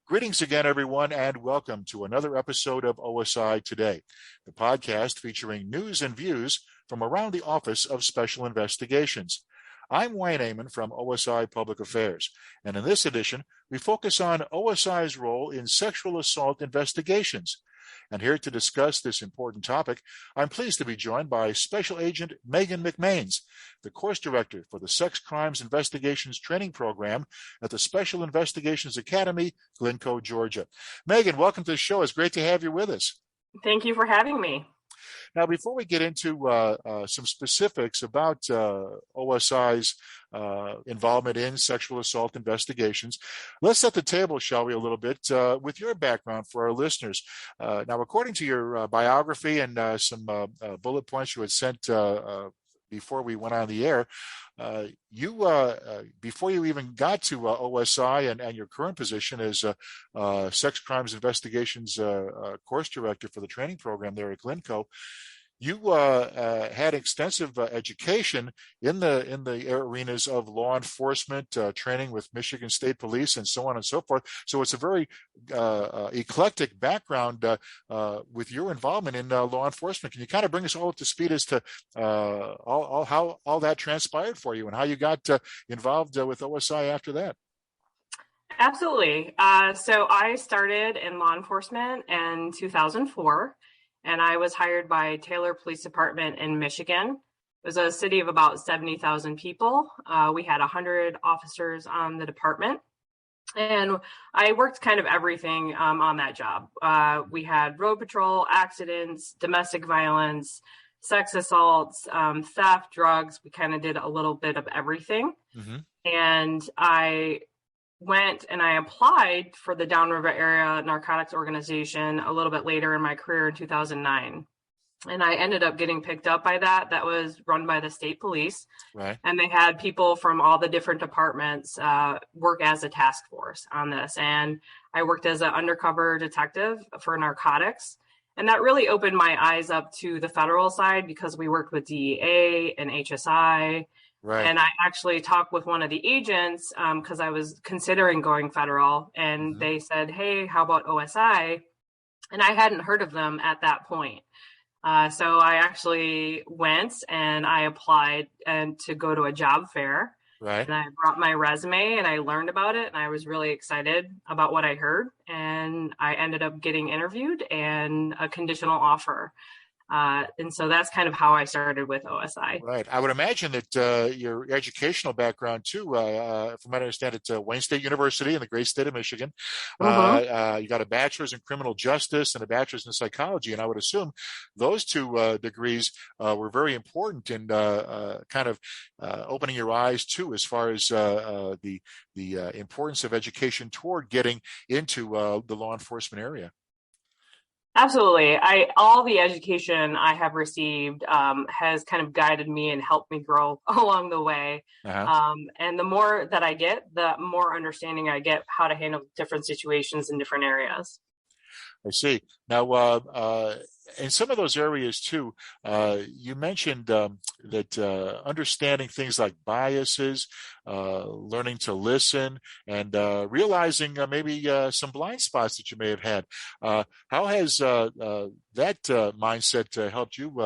Greetings again, everyone, and welcome to another episode of OSI Today, the podcast featuring news and views from around the Office of Special Investigations. I'm Wayne Amon from OSI Public Affairs, and in this edition, we focus on OSI's role in sexual assault investigations. And here to discuss this important topic, I'm pleased to be joined by Special Agent Meggan McMains, the Course Director for the Sex Crimes Investigations Training Program at the Special Investigations Academy, Glynco, Georgia. Meggan, welcome to the show. It's great to have you with us. Thank you for having me. Now, before we get into some specifics about OSI's involvement in sexual assault investigations, let's set the table, shall we, a little bit with your background for our listeners. Now, according to your biography and some bullet points you had sent before we went on the air, before you even got to OSI and your current position as Sex Crimes Investigations Course Director for the training program there at Glynco, you had extensive education in the arenas of law enforcement, training with Michigan State Police, and so on and so forth. So it's a very eclectic background with your involvement in law enforcement. Can you kind of bring us all up to speed as to how all that transpired for you and how you got involved with OSI after that? Absolutely. So I started in law enforcement in 2004. And I was hired by Taylor Police Department in Michigan. It was a city of about 70,000 people. We had 100 officers on the department. And I worked kind of everything on that job. We had road patrol, accidents, domestic violence, sex assaults, theft, drugs. We kind of did a little bit of everything. Mm-hmm. And I went and I applied for the Downriver Area Narcotics Organization a little bit later in my career in 2009. And I ended up getting picked up by that. That was run by the state police. Right. And they had people from all the different departments work as a task force on this. And I worked as an undercover detective for narcotics. And that really opened my eyes up to the federal side because we worked with DEA and HSI. Right. And I actually talked with one of the agents because I was considering going federal, and they said, "Hey, how about OSI?" And I hadn't heard of them at that point. So I actually went and I applied to go to a job fair. Right. And I brought my resume and I learned about it, and I was really excited about what I heard. And I ended up getting interviewed and a conditional offer. And so that's kind of how I started with OSI. Right. I would imagine that your educational background, too, from what I understand, it's Wayne State University in the great state of Michigan. You got a bachelor's in criminal justice and a bachelor's in psychology. And I would assume those two degrees were very important in kind of opening your eyes, too, as far as the importance of education toward getting into the law enforcement area. Absolutely. All the education I have received has kind of guided me and helped me grow along the way. Uh-huh. And the more that I get, the more understanding I get how to handle different situations in different areas. I see. Now, in some of those areas, too, you mentioned that understanding things like biases, learning to listen, and realizing maybe some blind spots that you may have had. How has that mindset helped you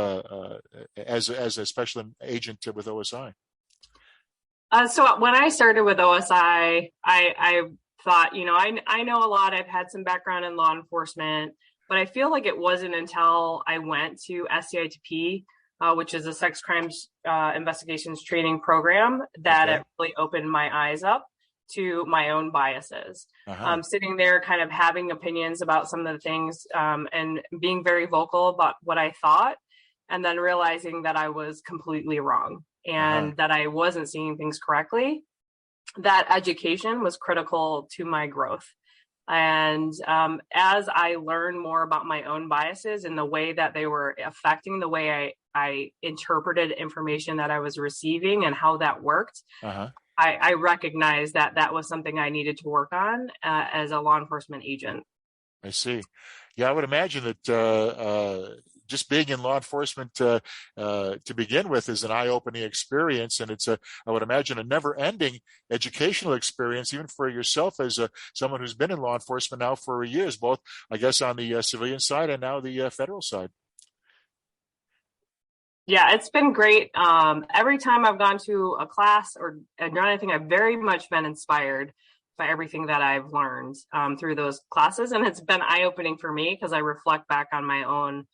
as a special agent with OSI? So when I started with OSI, I thought, I know a lot. I've had some background in law enforcement, but I feel like it wasn't until I went to SCITP, which is a sex crimes investigations training program, that it really opened my eyes up to my own biases. Uh-huh. Sitting there kind of having opinions about some of the things and being very vocal about what I thought, and then realizing that I was completely wrong and that I wasn't seeing things correctly. That education was critical to my growth. And as I learned more about my own biases and the way that they were affecting the way I interpreted information that I was receiving and how that worked, I recognized that that was something I needed to work on as a law enforcement agent. I see. Yeah, I would imagine that just being in law enforcement to begin with is an eye-opening experience, and it's I would imagine, a never-ending educational experience, even for yourself as someone who's been in law enforcement now for years, both, I guess, on the civilian side and now the federal side. Yeah, it's been great. Every time I've gone to a class or done anything, I've very much been inspired by everything that I've learned through those classes. And it's been eye-opening for me because I reflect back on my own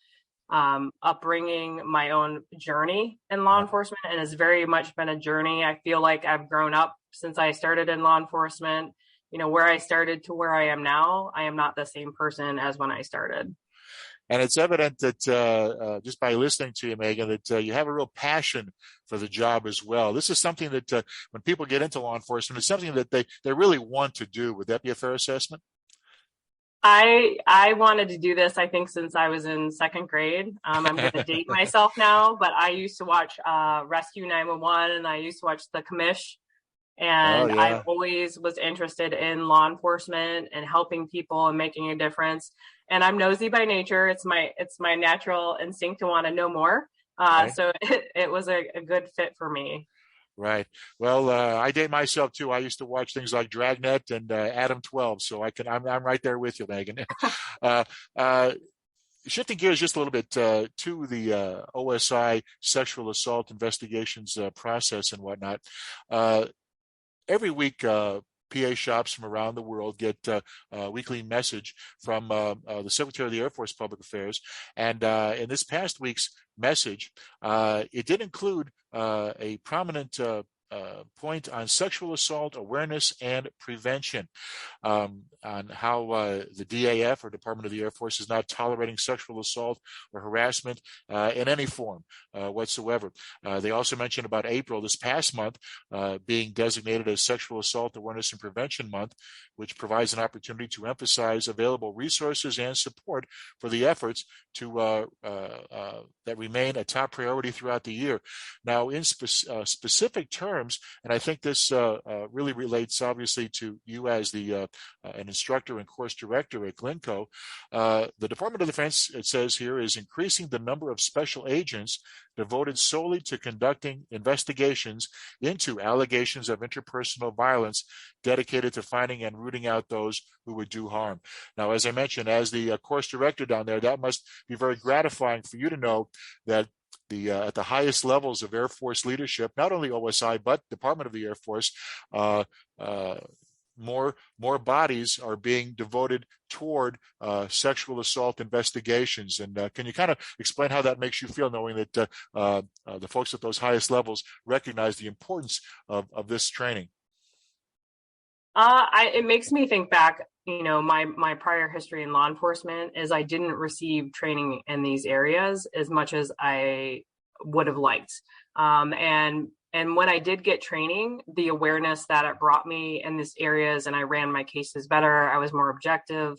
upbringing, my own journey in law enforcement. And it's very much been a journey. I feel like I've grown up since I started in law enforcement. You know, where I started to where I am now, I am not the same person as when I started. And it's evident that just by listening to you, Meggan, that you have a real passion for the job as well. This is something that when people get into law enforcement, it's something that they really want to do. Would that be a fair assessment? I wanted to do this, I think, since I was in second grade. I'm going to date myself now, but I used to watch Rescue 911, and I used to watch The Commish. And Oh, yeah. I always was interested in law enforcement and helping people and making a difference. And I'm nosy by nature. It's my natural instinct to want to know more. Right. So it was a good fit for me. Right. Well, I date myself too. I used to watch things like Dragnet and Adam 12, so I'm right there with you, Meggan. Shifting gears just a little bit to the OSI sexual assault investigations process and whatnot. Every week, PA shops from around the world get a weekly message from the Secretary of the Air Force Public Affairs. And in this past week's message, it did include a prominent point on sexual assault awareness and prevention, on how the DAF, or Department of the Air Force, is not tolerating sexual assault or harassment in any form whatsoever. They also mentioned about April, this past month, being designated as Sexual Assault Awareness and Prevention Month, which provides an opportunity to emphasize available resources and support for the efforts to that remain a top priority throughout the year. Now, in specific terms, and I think this really relates obviously to you as the an instructor and course director at Glynco, the Department of Defense, it says here, is increasing the number of special agents devoted solely to conducting investigations into allegations of interpersonal violence, dedicated to finding and rooting out those who would do harm. Now, as I mentioned, as the course director down there, that must be very gratifying for you to know that at the highest levels of Air Force leadership, not only OSI, but Department of the Air Force, more bodies are being devoted toward sexual assault investigations. And can you kind of explain how that makes you feel, knowing that the folks at those highest levels recognize the importance of this training? It makes me think back. You know, my prior history in law enforcement is I didn't receive training in these areas as much as I would have liked. And when I did get training, the awareness that it brought me in these areas, and I ran my cases better, I was more objective,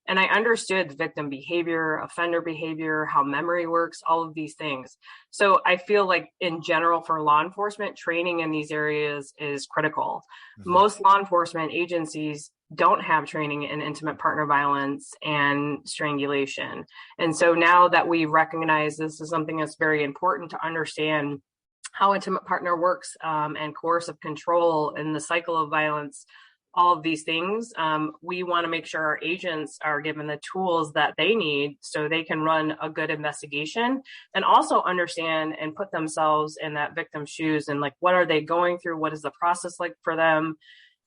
and I understood victim behavior, offender behavior, how memory works, all of these things. So I feel like in general for law enforcement, training in these areas is critical. Mm-hmm. Most law enforcement agencies don't have training in intimate partner violence and strangulation. And so now that we recognize this is something that's very important to understand how intimate partner works, and coercive control and the cycle of violence, all of these things, we want to make sure our agents are given the tools that they need so they can run a good investigation, and also understand and put themselves in that victim's shoes, and like, what are they going through? What is the process like for them?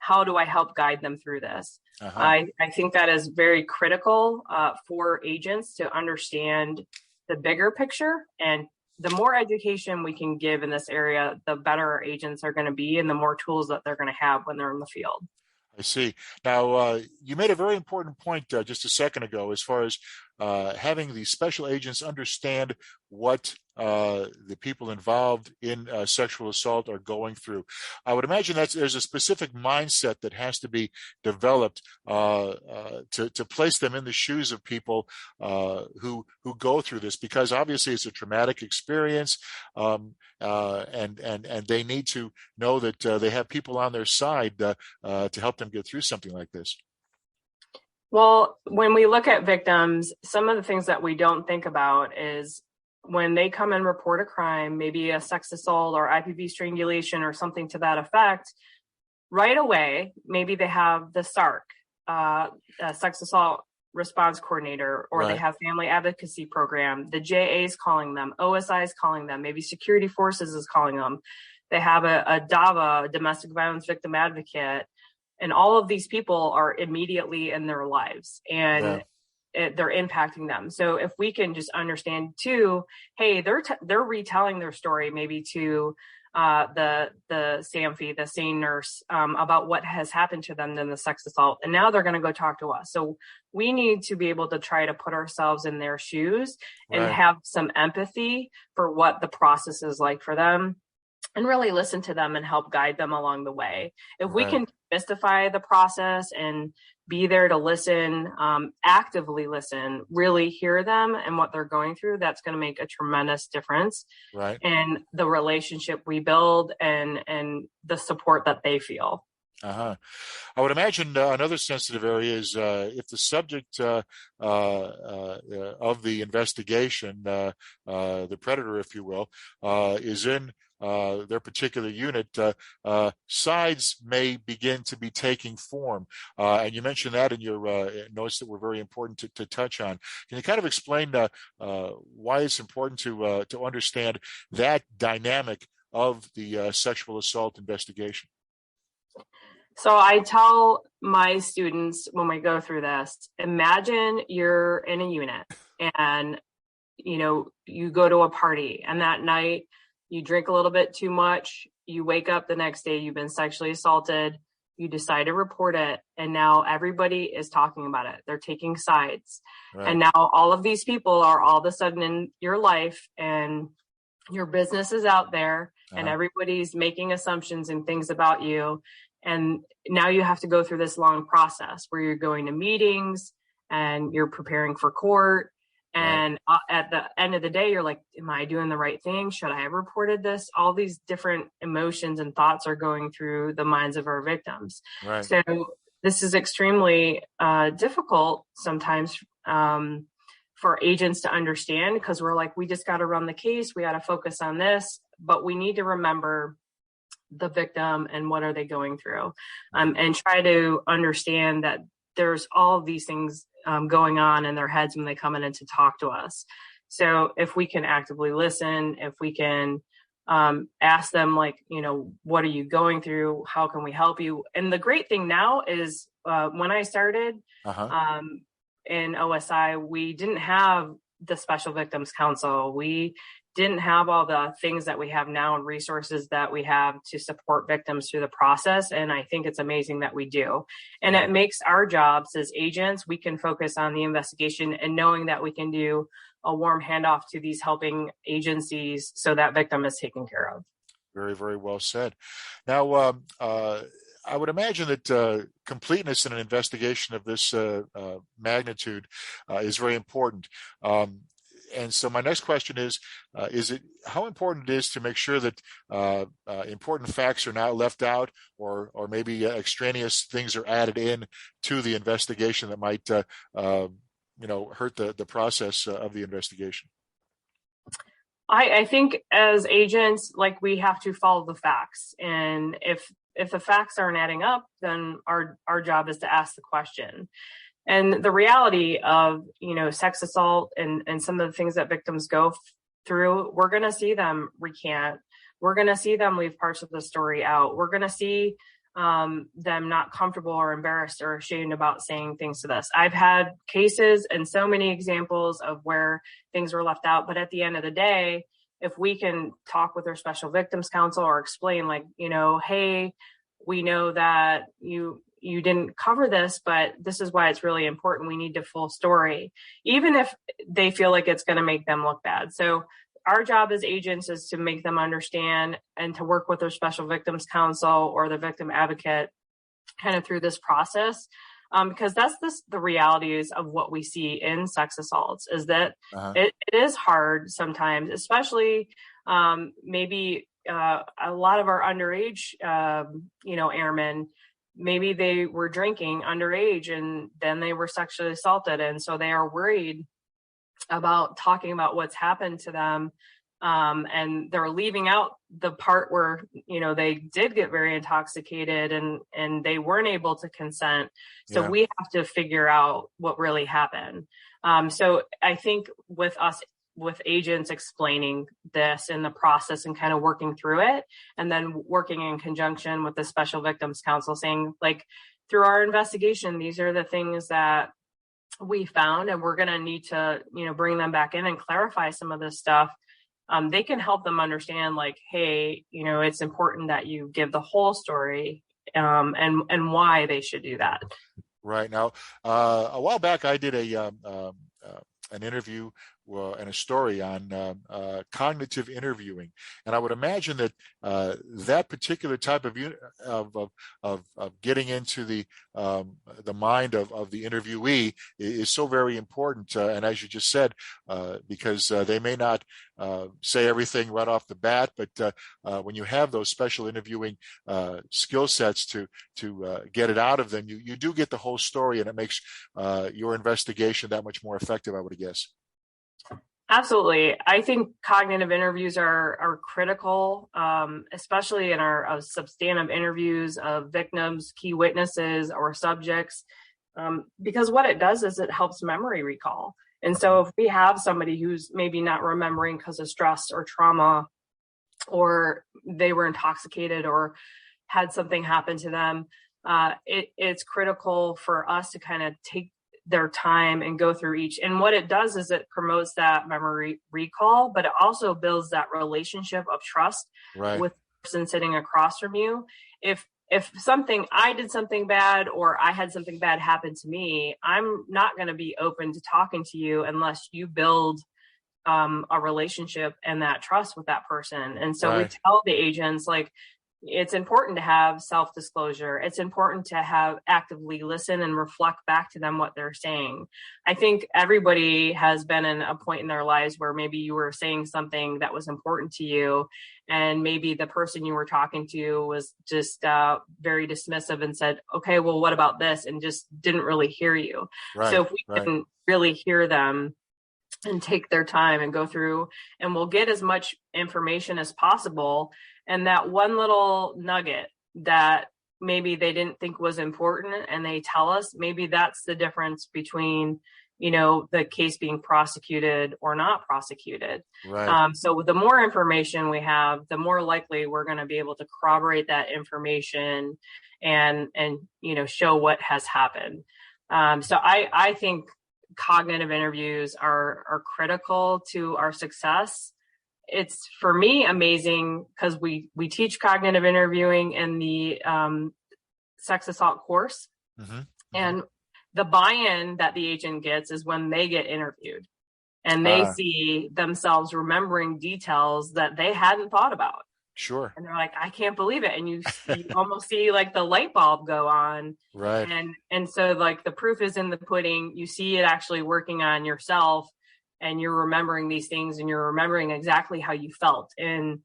How do I help guide them through this? Uh-huh. I think that is very critical for agents to understand the bigger picture, and the more education we can give in this area, the better our agents are going to be, and the more tools that they're going to have when they're in the field. I see. Now, you made a very important point just a second ago, as far as having the special agents understand what the people involved in sexual assault are going through. I would imagine that there's a specific mindset that has to be developed to place them in the shoes of people who go through this, because obviously it's a traumatic experience, and they need to know that they have people on their side to help them get through something like this. Well, when we look at victims, some of the things that we don't think about is when they come and report a crime, maybe a sex assault or IPV strangulation or something to that effect, right away, maybe they have the SARC, a sex assault response coordinator, or they have family advocacy program. The JA is calling them, OSI is calling them, maybe security forces is calling them. They have a DAVA, domestic violence victim advocate, and all of these people are immediately in their lives, and they're impacting them. So if we can just understand too, hey, they're retelling their story maybe to the SAMFI, the SANE nurse, about what has happened to them in the sex assault, and now they're going to go talk to us. So we need to be able to try to put ourselves in their shoes and have some empathy for what the process is like for them, and really listen to them and help guide them along the way. If we can demystify the process and be there to listen, actively listen, really hear them and what they're going through, that's going to make a tremendous difference in the relationship we build and the support that they feel. I would imagine another sensitive area is if the subject of the investigation, the predator, if you will, is in their particular unit, sides may begin to be taking form. And you mentioned that in your notes that were very important to touch on. Can you kind of explain why it's important to understand that dynamic of the sexual assault investigation? So I tell my students when we go through this, imagine you're in a unit and, you go to a party, and that night you drink a little bit too much, you wake up the next day, you've been sexually assaulted, you decide to report it, and now everybody is talking about it. They're taking sides. And now all of these people are all of a sudden in your life, and your business is out there, and everybody's making assumptions and things about you. And now you have to go through this long process where you're going to meetings and you're preparing for court. And at the end of the day, you're like, am I doing the right thing? Should I have reported this? All these different emotions and thoughts are going through the minds of our victims. So this is extremely difficult sometimes for agents to understand, because we're like, we just got to run the case. We got to focus on this, but we need to remember the victim and what are they going through, and try to understand that there's all of these things going on in their heads when they come in and to talk to us. So if we can actively listen, if we can ask them, like, what are you going through? How can we help you? And the great thing now is when I started in OSI, we didn't have the Special Victims Council. We didn't have all the things that we have now and resources that we have to support victims through the process. And I think it's amazing that we do. And it makes our jobs as agents, we can focus on the investigation and knowing that we can do a warm handoff to these helping agencies so that victim is taken care of. Very, very well said. Now, I would imagine that completeness in an investigation of this magnitude is very important. And so my next question is it how important it is to make sure that important facts are not left out, or maybe extraneous things are added in to the investigation that might hurt the process of the investigation? I think as agents, like, we have to follow the facts, and if the facts aren't adding up, then our job is to ask the question. And the reality of, sex assault and some of the things that victims go through, we're going to see them recant. We're going to see them leave parts of the story out. We're going to see them not comfortable or embarrassed or ashamed about saying things to us. I've had cases and so many examples of where things were left out. But at the end of the day, if we can talk with our Special Victims Council or explain, like, hey, we know that you didn't cover this, but this is why it's really important. We need the full story, even if they feel like it's going to make them look bad. So our job as agents is to make them understand and to work with their Special Victims Council or the victim advocate kind of through this process. Because that's the realities of what we see in sex assaults, is that it is hard sometimes, especially maybe a lot of our underage, airmen, maybe they were drinking underage and then they were sexually assaulted. And so they are worried about talking about what's happened to them. And they're leaving out the part where, they did get very intoxicated and they weren't able to consent. So Yeah. we have to figure out what really happened. So I think with agents explaining this in the process and kind of working through it, and then working in conjunction with the Special Victims Council, saying, like, through our investigation, these are the things that we found, and we're going to need to, bring them back in and clarify some of this stuff. They can help them understand, like, hey, it's important that you give the whole story, and why they should do that. Right. Now, a while back, I did an interview and a story on cognitive interviewing, and I would imagine that that particular type of getting into the mind of the interviewee is so very important. And as you just said, because they may not say everything right off the bat, but when you have those special interviewing skill sets to get it out of them, you do get the whole story, and it makes your investigation that much more effective, I would guess. Absolutely. I think cognitive interviews are critical, especially in our substantive interviews of victims, key witnesses, or subjects, because what it does is it helps memory recall. And so if we have somebody who's maybe not remembering because of stress or trauma, or they were intoxicated or had something happen to them, it's critical for us to kind of take their time and go through each. And what it does is it promotes that memory recall, but it also builds that relationship of trust with the person sitting across from you. If I did something bad, or I had something bad happen to me, I'm not going to be open to talking to you unless you build a relationship and that trust with that person. And so we tell the agents, like, it's important to have self-disclosure. It's important to have actively listen and reflect back to them what they're saying. I think everybody has been in a point in their lives where maybe you were saying something that was important to you, and maybe the person you were talking to was just very dismissive and said, okay, well, what about this? And just didn't really hear you. So if we can really hear them and take their time and go through, and we'll get as much information as possible. And that one little nugget that maybe they didn't think was important and they tell us, maybe that's the difference between, the case being prosecuted or not prosecuted. So the more information we have, the more likely we're going to be able to corroborate that information and show what has happened. So I think cognitive interviews are critical to our success. It's, for me, amazing because we teach cognitive interviewing in the sex assault course. And the buy-in that the agent gets is when they get interviewed and they see themselves remembering details that they hadn't thought about. Sure. And they're like, I can't believe it. And you almost see like the light bulb go on. And so, like, the proof is in the pudding. You see it actually working on yourself, and you're remembering these things, and you're remembering exactly how you felt. And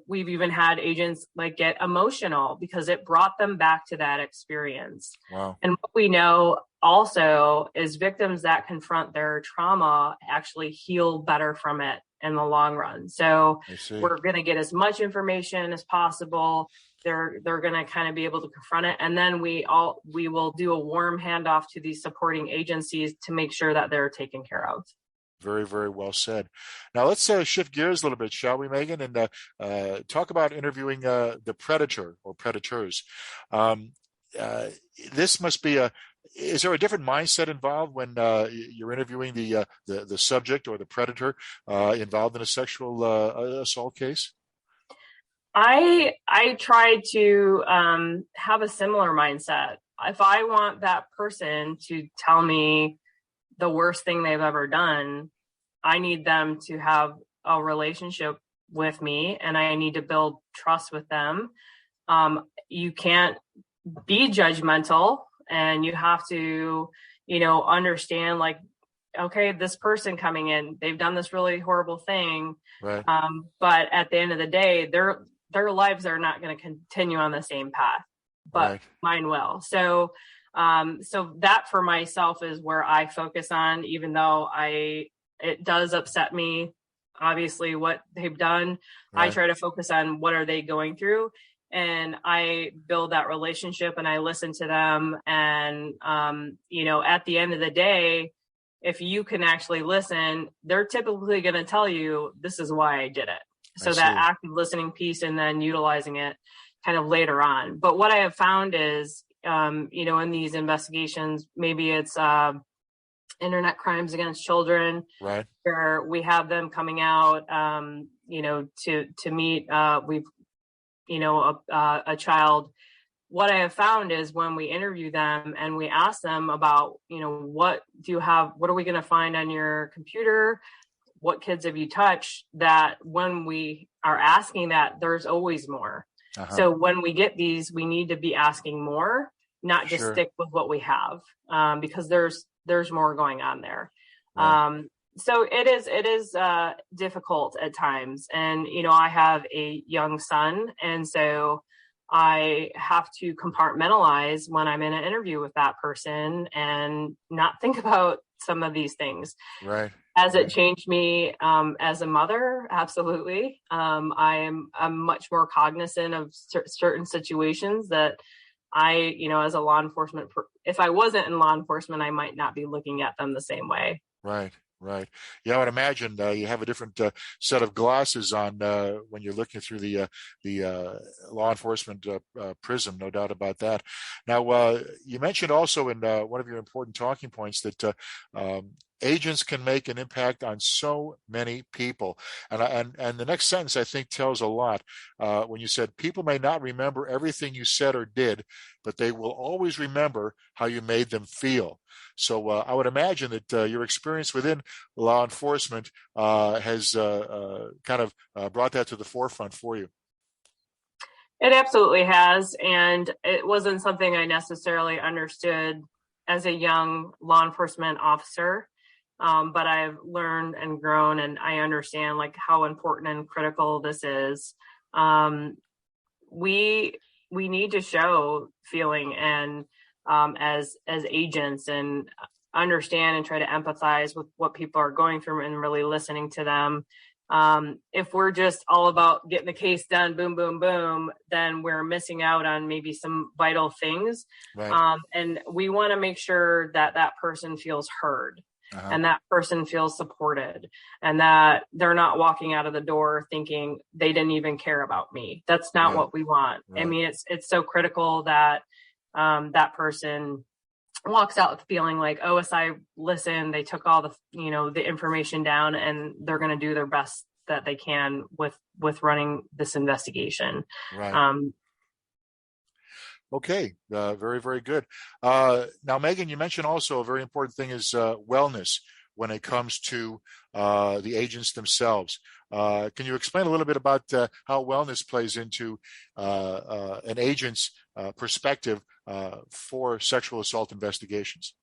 we've even had agents like get emotional because it brought them back to that experience. And what we know also is victims that confront their trauma actually heal better from it in the long run. So we're going to get as much information as possible. They're going to kind of be able to confront it. And then we will do a warm handoff to these supporting agencies to make sure that they're taken care of. Very, very well said. Now let's shift gears a little bit, shall we, Meggan, and talk about interviewing the predator or predators. This must be is there a different mindset involved when you're interviewing the subject or the predator involved in a sexual assault case? I try to have a similar mindset. If I want that person to tell me the worst thing they've ever done, I need them to have a relationship with me, and I need to build trust with them. You can't be judgmental, and you have to, understand, like, okay, this person coming in, they've done this really horrible thing. But at the end of the day, their lives are not going to continue on the same path. but Right. mine will. So that for myself is where I focus on, even though it does upset me, obviously, what they've done. I Right. try to focus on what are they going through, and I build that relationship and I listen to them. And, at the end of the day, if you can actually listen, they're typically going to tell you, this is why I did it. I So that see. active listening piece and then utilizing it kind of later on. But what I have found is, in these investigations, maybe it's internet crimes against children, Right. where we have them coming out, to meet, a child. What I have found is when we interview them and we ask them about, what are we going to find on your computer? What kids have you touched? That when we are asking that, there's always more. Uh-huh. So when we get these, we need to be asking more, not just Sure. stick with what we have, because there's more going on there. Right. So it is difficult at times. And, I have a young son. And so I have to compartmentalize when I'm in an interview with that person and not think about some of these things. Right. Has it Right. changed me as a mother? Absolutely. I'm much more cognizant of certain situations that as a law enforcement, if I wasn't in law enforcement, I might not be looking at them the same way. Right. Right. Yeah, I would imagine you have a different set of glasses on when you're looking through the law enforcement prism. No doubt about that. Now, you mentioned also in one of your important talking points that agents can make an impact on so many people, and the next sentence I think tells a lot when you said people may not remember everything you said or did, but they will always remember how you made them feel. So I would imagine that your experience within law enforcement has kind of brought that to the forefront for you. It absolutely has. And it wasn't something I necessarily understood as a young law enforcement officer. But I've learned and grown, and I understand like how important and critical this is. We need to show feeling and as agents, and understand and try to empathize with what people are going through and really listening to them. If we're just all about getting the case done, boom, boom, boom, then we're missing out on maybe some vital things. Right. And we want to make sure that that person feels heard. Uh-huh. And that person feels supported, and that they're not walking out of the door thinking they didn't even care about me. That's not Right. what we want. Right. I mean, it's so critical that that person walks out feeling like OSI listened, they took all the, the information down, and they're going to do their best that they can with running this investigation. Right. Okay, very, very good. Now, Meggan, you mentioned also a very important thing is wellness when it comes to the agents themselves. Can you explain a little bit about how wellness plays into an agent's perspective for sexual assault investigations?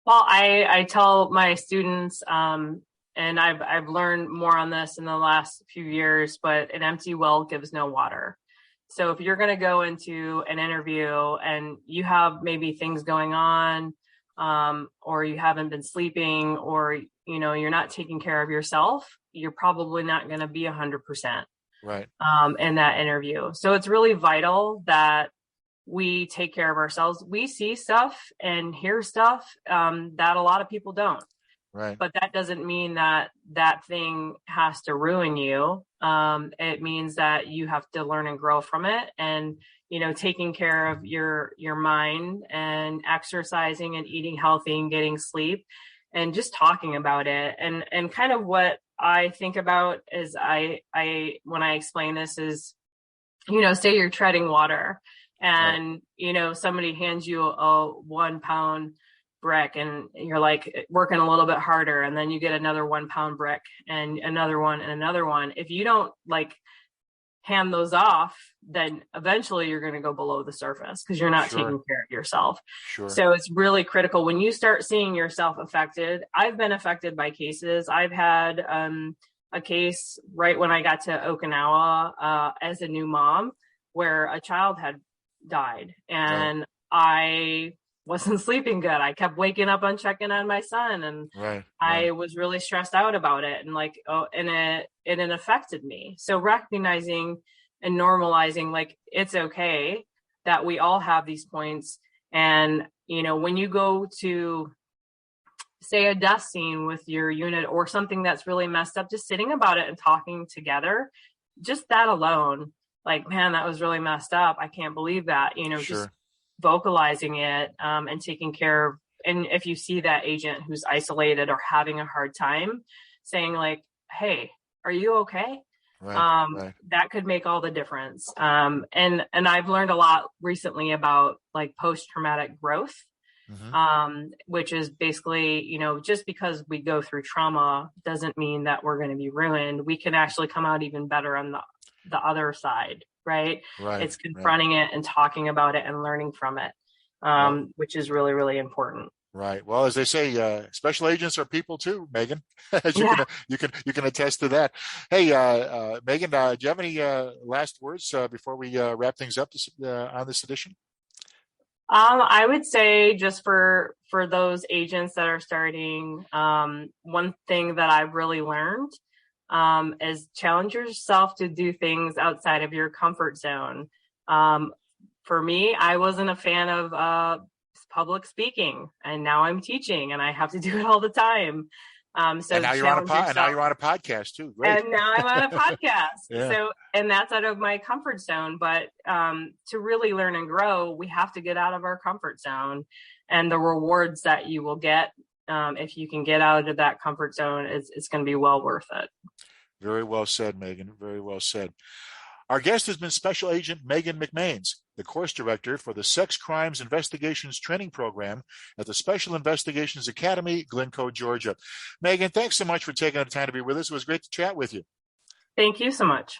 Well, I tell my students, and I've learned more on this in the last few years, but an empty well gives no water. So if you're going to go into an interview and you have maybe things going on, or you haven't been sleeping, or, you're not taking care of yourself, you're probably not going to be 100%, Right. In that interview. So it's really vital that we take care of ourselves. We see stuff and hear stuff that a lot of people don't. Right. But that doesn't mean that that thing has to ruin you. It means that you have to learn and grow from it, and, taking care of your mind and exercising and eating healthy and getting sleep and just talking about it. And kind of what I think about is I when I explain this is, say you're treading water and, somebody hands you a 1 pound brick and you're like working a little bit harder, and then you get another 1 pound brick and another one and another one. If you don't like hand those off, then eventually you're going to go below the surface because you're not taking care of yourself. Sure. So it's really critical when you start seeing yourself affected. I've been affected by cases. I've had a case right when I got to Okinawa as a new mom, where a child had died, and I wasn't sleeping good. I kept waking up on checking on my son, and I was really stressed out about it, and it affected me. So recognizing and normalizing, like, it's okay that we all have these points. And, when you go to, say, a death scene with your unit or something that's really messed up, just sitting about it and talking together, just that alone, like, man, that was really messed up. I can't believe that, just vocalizing it, and taking care of, and if you see that agent who's isolated or having a hard time, saying like, hey, are you okay? That could make all the difference. And I've learned a lot recently about like post-traumatic growth, which is basically, just because we go through trauma doesn't mean that we're going to be ruined. We can actually come out even better on the other side, right? It's confronting it and talking about it and learning from it, which is really, really important. Right. Well, as they say, special agents are people too, Meggan. As you can attest to that. Hey, Meggan, do you have any last words before we wrap things up on this edition? I would say, just for those agents that are starting, one thing that I've really learned is challenge yourself to do things outside of your comfort zone. For me, I wasn't a fan of public speaking, and now I'm teaching, and I have to do it all the time. So and now you're on a podcast too. Great. And now I'm on a podcast. So, and that's out of my comfort zone. But to really learn and grow, we have to get out of our comfort zone, and the rewards that you will get if you can get out of that comfort zone, it's going to be well worth it. Very well said, Meggan. Very well said. Our guest has been Special Agent Meggan McMains, the course director for the Sex Crimes Investigations Training Program at the Special Investigations Academy, Glynco, Georgia. Meggan, thanks so much for taking the time to be with us. It was great to chat with you. Thank you so much.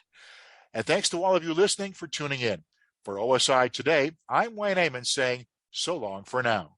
And thanks to all of you listening for tuning in. For OSI Today, I'm Wayne Amon saying so long for now.